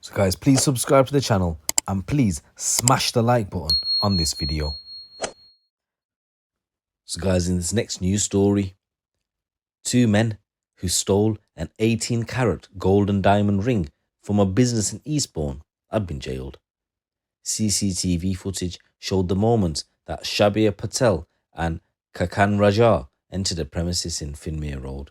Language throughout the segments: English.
So guys, please subscribe to the channel and please smash the like button on this video. So guys, in this next news story, two men who stole an 18-carat gold and diamond ring from a business in Eastbourne have been jailed. CCTV footage showed the moment that Shabir Patel and Khaqan Raja entered a premises in Finmere Road.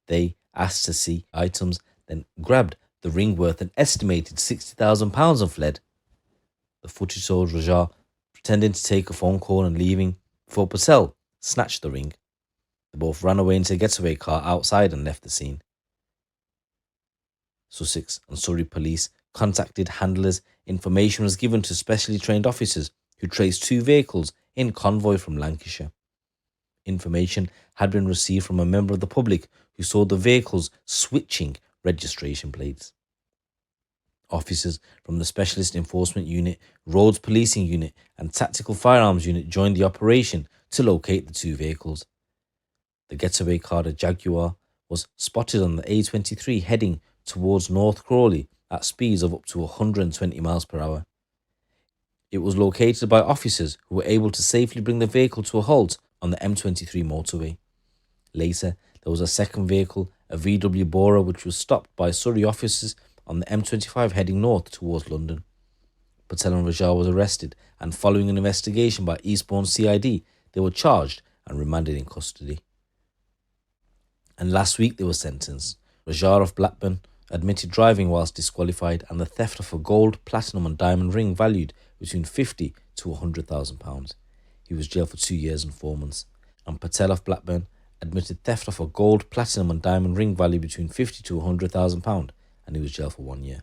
They asked to see items, then grabbed the ring worth an estimated £60,000 and fled. The footage showed Raja pretending to take a phone call and leaving before Patel snatched the ring. They both ran away into a getaway car outside and left the scene. Sussex and Surrey police contacted handlers. Information was given to specially trained officers who traced two vehicles in convoy from Lancashire. Information had been received from a member of the public who saw the vehicles switching registration plates. Officers from the Specialist Enforcement Unit, Roads Policing Unit and Tactical Firearms Unit joined the operation to locate the two vehicles. The getaway car, a Jaguar, was spotted on the A23 heading towards North Crawley at speeds of up to 120 miles per hour. It was located by officers who were able to safely bring the vehicle to a halt on the M23 motorway. Later, there was a second vehicle, a VW Bora, which was stopped by Surrey officers on the M25 heading north towards London. Patel and Raja was arrested, and following an investigation by Eastbourne CID, they were charged and remanded in custody. And last week they were sentenced. Raja of Blackburn admitted driving whilst disqualified and the theft of a gold, platinum and diamond ring valued between £50,000 to £100,000. He was jailed for 2 years and 4 months. And Patel of Blackburn admitted theft of a gold, platinum and diamond ring valued between £50,000 to £100,000, and he was jailed for 1 year.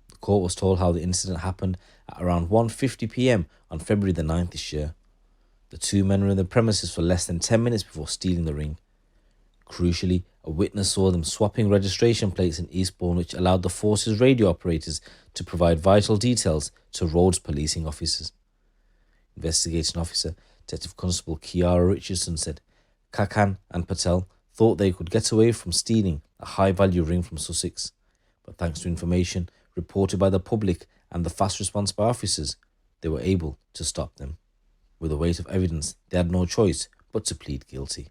The court was told how the incident happened at around 1:50 p.m. on February the 9th this year. The two men were in the premises for less than 10 minutes before stealing the ring. Crucially, a witness saw them swapping registration plates in Eastbourne, which allowed the force's radio operators to provide vital details to roads policing officers. Investigating officer Detective Constable Kiara Richardson said Khaqan and Patel thought they could get away from stealing a high-value ring from Sussex, but thanks to information reported by the public and the fast response by officers, they were able to stop them. With the weight of evidence, they had no choice but to plead guilty.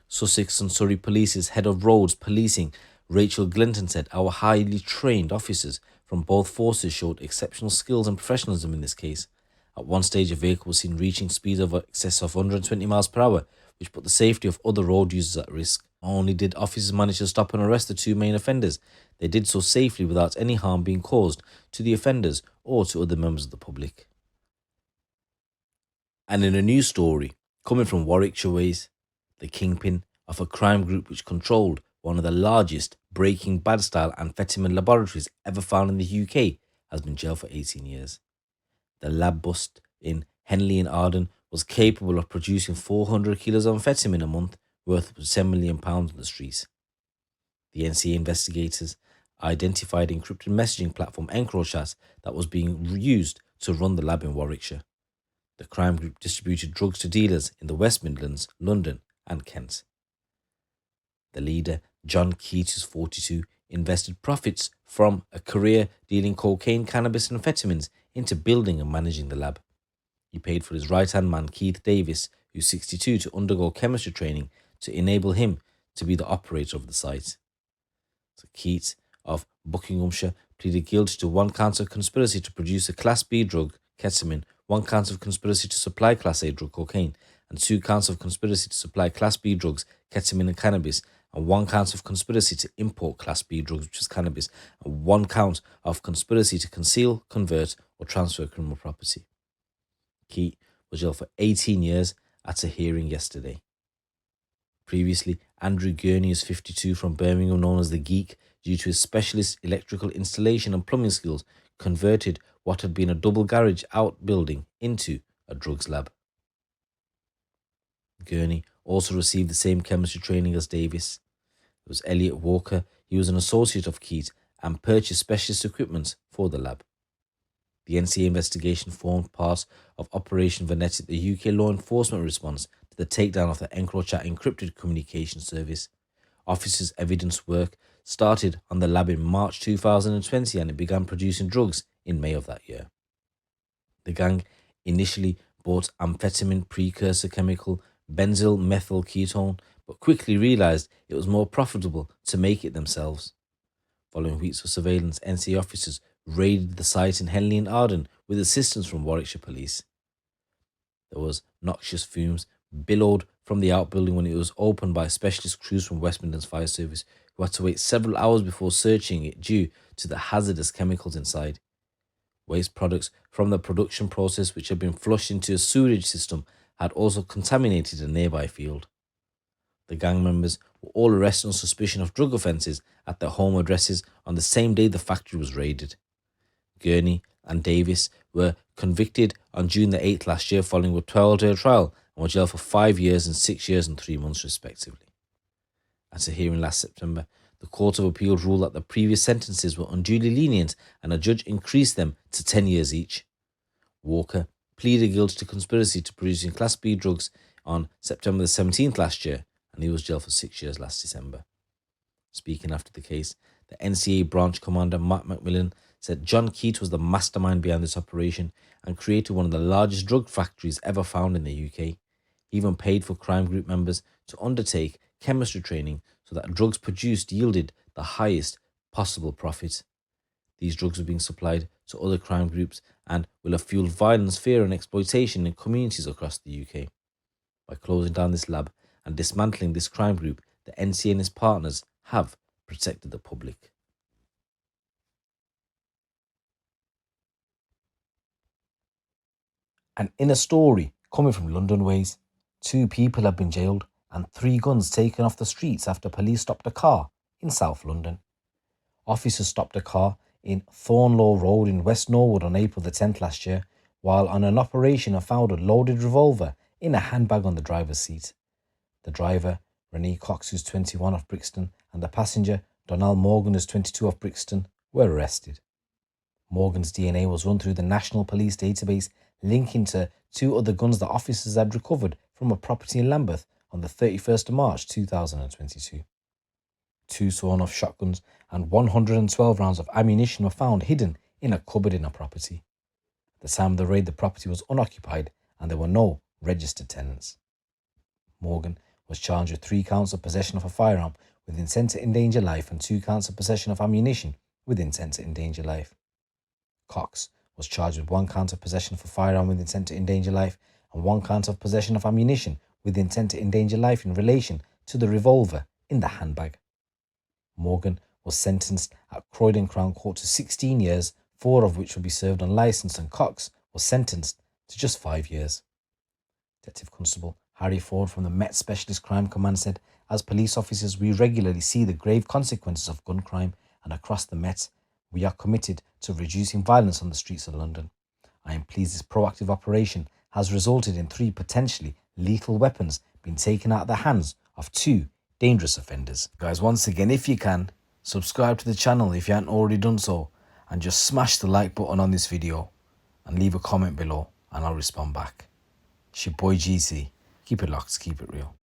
Sussex and Surrey Police's head of roads policing, Rachel Glinton, said our highly trained officers from both forces showed exceptional skills and professionalism in this case. At one stage, a vehicle was seen reaching speeds of excess of 120 miles per hour, which put the safety of other road users at risk. Not only did officers manage to stop and arrest the two main offenders, they did so safely without any harm being caused to the offenders or to other members of the public. And in a news story coming from Warwickshire ways, the kingpin of a crime group which controlled one of the largest Breaking Bad style amphetamine laboratories ever found in the UK has been jailed for 18 years. The lab bust in Henley in Arden was capable of producing 400 kilos of amphetamine a month, worth up to £10 million on the streets. The NCA investigators identified encrypted messaging platform EncroChat that was being used to run the lab in Warwickshire. The crime group distributed drugs to dealers in the West Midlands, London and Kent. The leader, John Keats, who's 42, invested profits from a career dealing cocaine, cannabis and amphetamines into building and managing the lab. He paid for his right-hand man, Keith Davis, who's 62, to undergo chemistry training to enable him to be the operator of the site. So Keats of Buckinghamshire pleaded guilty to 1 count of conspiracy to produce a Class B drug, ketamine, 1 count of conspiracy to supply Class A drug, cocaine, and 2 counts of conspiracy to supply Class B drugs, ketamine and cannabis, and 1 count of conspiracy to import Class B drugs, which is cannabis, and 1 count of conspiracy to conceal, convert, or transfer criminal property. Keat was jailed for 18 years at a hearing yesterday. Previously, Andrew Gurney is 52 from Birmingham, known as the Geek, due to his specialist electrical installation and plumbing skills, converted what had been a double garage outbuilding into a drugs lab. Gurney also received the same chemistry training as Davis. It was Elliot Walker. He was an associate of Keat and purchased specialist equipment for the lab. The NCA investigation formed part of Operation Venetic, the UK law enforcement response to the takedown of the EncroChat encrypted communication service. Officers' evidence work started on the lab in March 2020 and it began producing drugs in May of that year. The gang initially bought amphetamine precursor chemical benzyl methyl ketone, but quickly realized it was more profitable to make it themselves. Following weeks of surveillance, NCA officers raided the site in Henley and Arden with assistance from Warwickshire Police. There was noxious fumes billowed from the outbuilding when it was opened by specialist crews from West Midlands Fire Service, who had to wait several hours before searching it due to the hazardous chemicals inside. Waste products from the production process, which had been flushed into a sewage system, had also contaminated a nearby field. The gang members were all arrested on suspicion of drug offences at their home addresses on the same day the factory was raided. Gurney and Davis were convicted on June the 8th last year following a 12-day trial and were jailed for 5 years and 6 years and 3 months respectively. At a hearing last September, the Court of Appeal ruled that the previous sentences were unduly lenient and a judge increased them to 10 years each. Walker pleaded guilty to conspiracy to producing Class B drugs on September the 17th last year, and he was jailed for 6 years last December. Speaking after the case, the NCA branch commander Matt McMillan said John Keat was the mastermind behind this operation and created one of the largest drug factories ever found in the UK. He even paid for crime group members to undertake chemistry training so that drugs produced yielded the highest possible profit. These drugs are being supplied to other crime groups and will have fueled violence, fear and exploitation in communities across the UK. By closing down this lab and dismantling this crime group, the NCA and its partners have protected the public. And in a story coming from London ways, 2 people have been jailed and 3 guns taken off the streets after police stopped a car in South London. Officers stopped a car in Thornlow Road in West Norwood on April the 10th last year, while on an operation and found a loaded revolver in a handbag on the driver's seat. The driver, Renee Cox, who's 21 of Brixton, and the passenger, Donald Morgan, who's 22 of Brixton, were arrested. Morgan's DNA was run through the National Police database, linking to 2 other guns that officers had recovered from a property in Lambeth on the 31st of March 2022. 2 sawn-off shotguns and 112 rounds of ammunition were found hidden in a cupboard in a property. At the time of the raid, the property was unoccupied and there were no registered tenants. Morgan was charged with 3 counts of possession of a firearm with intent to endanger life and 2 counts of possession of ammunition with intent to endanger life. Cox was charged with 1 count of possession of a firearm with intent to endanger life and 1 count of possession of ammunition with intent to endanger life in relation to the revolver in the handbag. Morgan was sentenced at Croydon Crown Court to 16 years, 4 of which will be served on licence, and Cox was sentenced to just 5 years. Detective Constable Harry Ford from the Met Specialist Crime Command said, "As police officers, we regularly see the grave consequences of gun crime, and across the Met, we are committed to reducing violence on the streets of London. I am pleased this proactive operation has resulted in 3 potentially lethal weapons being taken out of the hands of 2 dangerous offenders." Guys, once again, if you can, subscribe to the channel if you haven't already done so, and just smash the like button on this video and leave a comment below and I'll respond back. It's your boy GC. Keep it locked, keep it real.